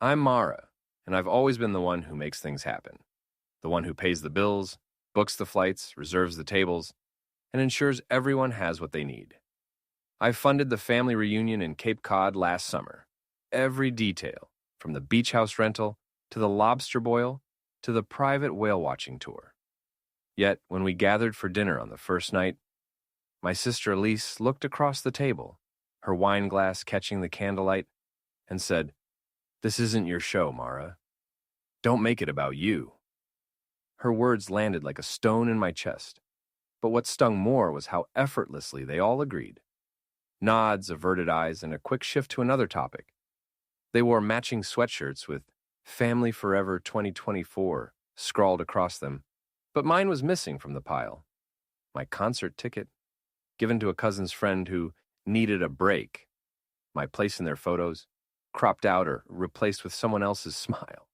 I'm Mara, and I've always been the one who makes things happen. The one who pays the bills, books the flights, reserves the tables, and ensures everyone has what they need. I funded the family reunion in Cape Cod last summer. Every detail, from the beach house rental to the lobster boil to the private whale watching tour. Yet, when we gathered for dinner on the first night, my sister Elise looked across the table, her wine glass catching the candlelight, and said, "This isn't your show, Mara. Don't make it about you." Her words landed like a stone in my chest, but what stung more was how effortlessly they all agreed. Nods, averted eyes, and a quick shift to another topic. They wore matching sweatshirts with Family Forever 2024 scrawled across them, but mine was missing from the pile. My concert ticket, given to a cousin's friend who needed a break. My place in their photos, cropped out or replaced with someone else's smile.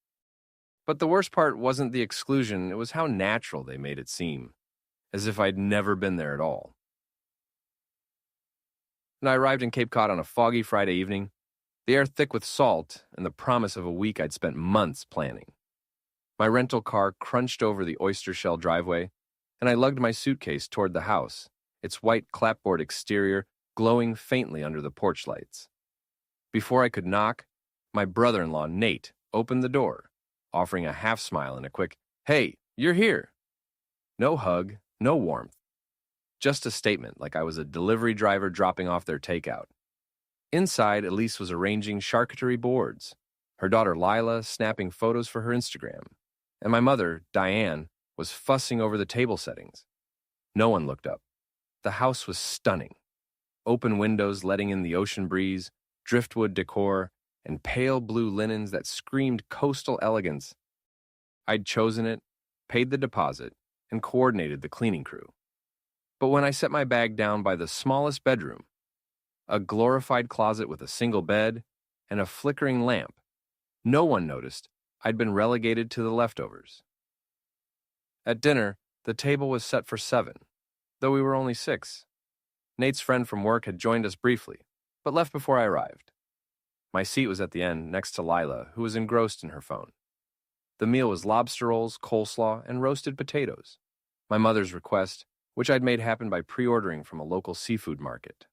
But the worst part wasn't the exclusion, it was how natural they made it seem, as if I'd never been there at all. And I arrived in Cape Cod on a foggy Friday evening, the air thick with salt and the promise of a week I'd spent months planning. My rental car crunched over the oyster shell driveway, and I lugged my suitcase toward the house, its white clapboard exterior glowing faintly under the porch lights. Before I could knock, my brother-in-law, Nate, opened the door, offering a half-smile and a quick, "Hey, you're here." No hug, no warmth. Just a statement like I was a delivery driver dropping off their takeout. Inside, Elise was arranging charcuterie boards, her daughter Lila snapping photos for her Instagram, and my mother, Diane, was fussing over the table settings. No one looked up. The house was stunning. Open windows letting in the ocean breeze, driftwood decor, and pale blue linens that screamed coastal elegance. I'd chosen it, paid the deposit, and coordinated the cleaning crew. But when I set my bag down by the smallest bedroom, a glorified closet with a single bed and a flickering lamp, no one noticed I'd been relegated to the leftovers. At dinner, the table was set for 7, though we were only 6. Nate's friend from work had joined us briefly, but left before I arrived. My seat was at the end, next to Lila, who was engrossed in her phone. The meal was lobster rolls, coleslaw, and roasted potatoes, my mother's request, which I'd made happen by pre-ordering from a local seafood market.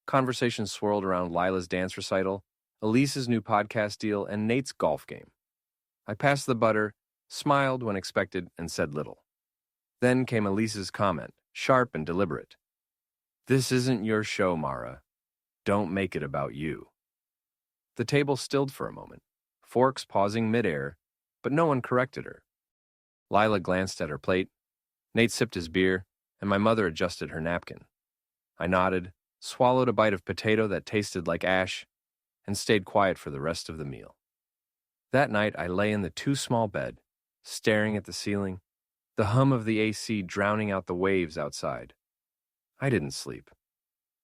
Conversation swirled around Lila's dance recital, Elise's new podcast deal, and Nate's golf game. I passed the butter, smiled when expected, and said little. Then came Elise's comment, sharp and deliberate. "This isn't your show, Mara. Don't make it about you." The table stilled for a moment, forks pausing midair, but no one corrected her. Lila glanced at her plate, Nate sipped his beer, and my mother adjusted her napkin. I nodded, swallowed a bite of potato that tasted like ash, and stayed quiet for the rest of the meal. That night, I lay in the too-small bed, staring at the ceiling, the hum of the AC drowning out the waves outside. I didn't sleep.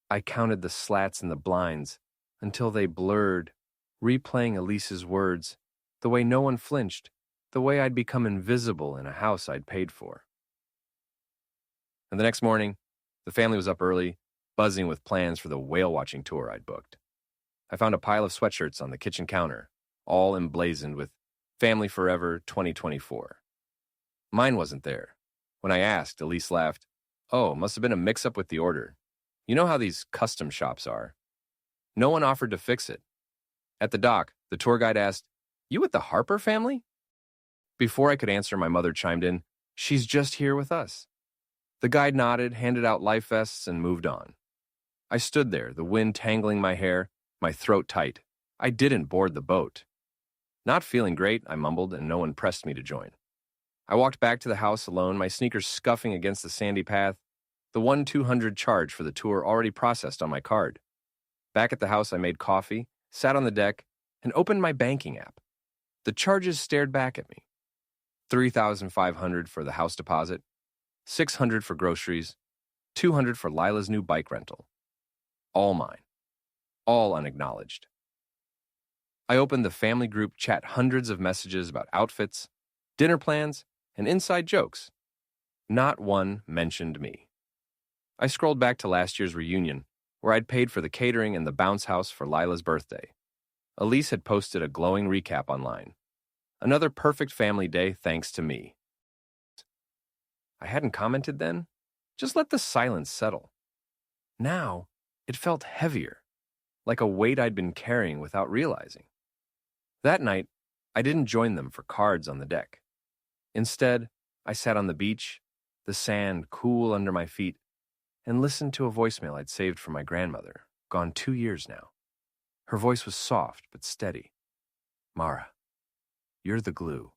I counted the slats in the blinds until they blurred, replaying Elise's words, the way no one flinched, the way I'd become invisible in a house I'd paid for. And the next morning, the family was up early, buzzing with plans for the whale-watching tour I'd booked. I found a pile of sweatshirts on the kitchen counter, all emblazoned with Family Forever 2024. Mine wasn't there. When I asked, Elise laughed, "Oh, must have been a mix-up with the order. You know how these custom shops are." No one offered to fix it. At the dock, the tour guide asked, "You with the Harper family?" Before I could answer, my mother chimed in, "She's just here with us." The guide nodded, handed out life vests, and moved on. I stood there, the wind tangling my hair, my throat tight. I didn't board the boat. Not feeling great, I mumbled, and no one pressed me to join. I walked back to the house alone, my sneakers scuffing against the sandy path, the 1-200 charge for the tour already processed on my card. Back at the house, I made coffee, sat on the deck, and opened my banking app. The charges stared back at me. $3,500 for the house deposit, $600 for groceries, $200 for Lila's new bike rental. All mine. All unacknowledged. I opened the family group chat, hundreds of messages about outfits, dinner plans, and inside jokes. Not one mentioned me. I scrolled back to last year's reunion, where I'd paid for the catering and the bounce house for Lila's birthday. Elise had posted a glowing recap online. Another perfect family day thanks to me. I hadn't commented then. Just let the silence settle. Now, it felt heavier, like a weight I'd been carrying without realizing. That night, I didn't join them for cards on the deck. Instead, I sat on the beach, the sand cool under my feet, and listened to a voicemail I'd saved from my grandmother, gone 2 years now. Her voice was soft but steady. Mara, you're the glue,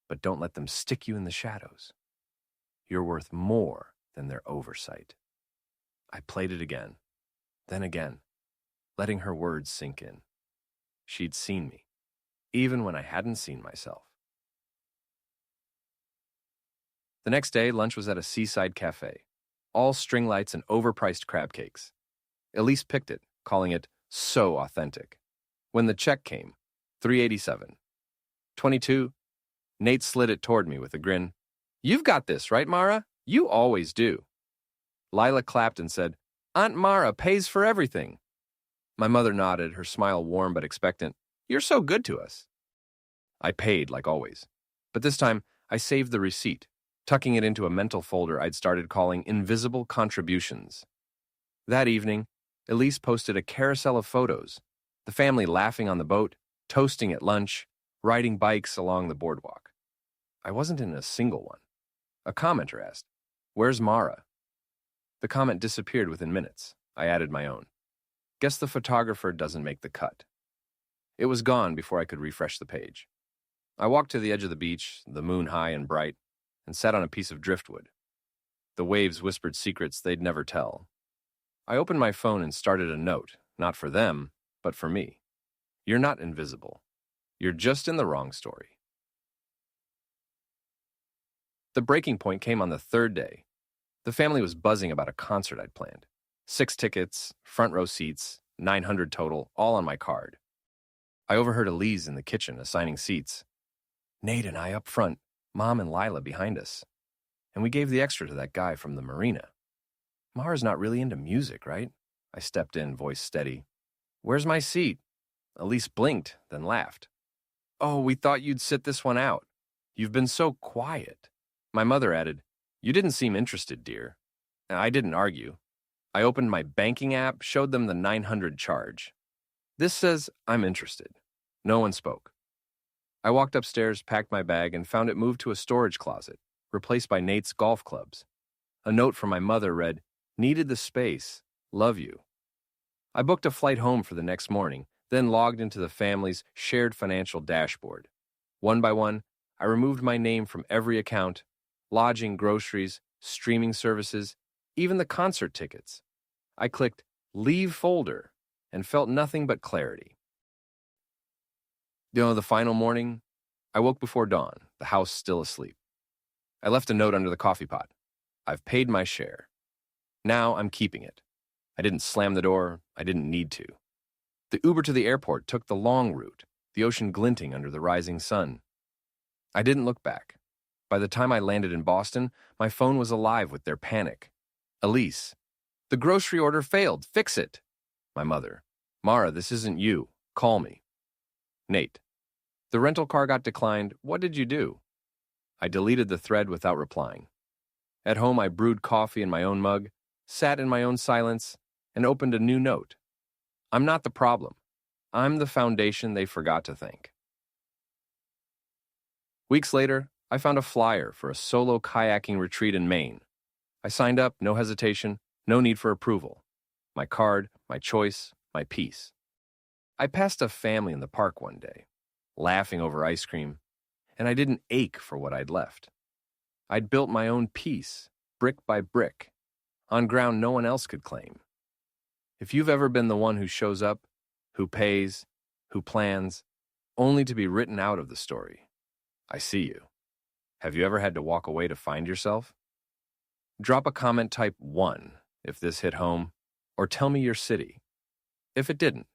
but don't let them stick you in the shadows. You're worth more than their oversight. I played it again, then again, letting her words sink in. She'd seen me, even when I hadn't seen myself. The next day, lunch was at a seaside cafe. All string lights and overpriced crab cakes. Elise picked it, calling it so authentic. When the check came, $387. 22, Nate slid it toward me with a grin. You've got this, right, Mara? You always do. Lila clapped and said, Aunt Mara pays for everything. My mother nodded, her smile warm but expectant. You're so good to us. I paid, like always. But this time, I saved the receipt, tucking it into a mental folder I'd started calling Invisible Contributions. That evening, Elise posted a carousel of photos, the family laughing on the boat, toasting at lunch, riding bikes along the boardwalk. I wasn't in a single one. A commenter asked, Where's Mara? The comment disappeared within minutes. I added my own. Guess the photographer doesn't make the cut. It was gone before I could refresh the page. I walked to the edge of the beach, the moon high and bright, and sat on a piece of driftwood. The waves whispered secrets they'd never tell. I opened my phone and started a note, not for them, but for me. You're not invisible. You're just in the wrong story. The breaking point came on the third day. The family was buzzing about a concert I'd planned. 6 tickets, front row seats, 900 total, all on my card. I overheard Elise in the kitchen assigning seats. Nate and I up front, Mom and Lila behind us. And we gave the extra to that guy from the marina. Mara's not really into music, right? I stepped in, voice steady. Where's my seat? Elise blinked, then laughed. Oh, we thought you'd sit this one out. You've been so quiet. My mother added, You didn't seem interested, dear. I didn't argue. I opened my banking app, showed them the 900 charge. This says I'm interested. No one spoke. I walked upstairs, packed my bag, and found it moved to a storage closet, replaced by Nate's golf clubs. A note from my mother read, Needed the space. Love you. I booked a flight home for the next morning, then logged into the family's shared financial dashboard. One by one, I removed my name from every account, lodging, groceries, streaming services, even the concert tickets. I clicked Leave Folder and felt nothing but clarity. The final morning, I woke before dawn, the house still asleep. I left a note under the coffee pot. I've paid my share. Now I'm keeping it. I didn't slam the door. I didn't need to. The Uber to the airport took the long route, the ocean glinting under the rising sun. I didn't look back. By the time I landed in Boston, my phone was alive with their panic. Elise, the grocery order failed. Fix it. My mother, Mara, this isn't you. Call me. Nate, the rental car got declined. What did you do? I deleted the thread without replying. At home, I brewed coffee in my own mug, sat in my own silence, and opened a new note. I'm not the problem. I'm the foundation they forgot to thank. Weeks later, I found a flyer for a solo kayaking retreat in Maine. I signed up, no hesitation, no need for approval. My card, my choice, my peace. I passed a family in the park one day, laughing over ice cream, and I didn't ache for what I'd left. I'd built my own peace, brick by brick, on ground no one else could claim. If you've ever been the one who shows up, who pays, who plans, only to be written out of the story, I see you. Have you ever had to walk away to find yourself? Drop a comment type 1 if this hit home, or tell me your city. If it didn't,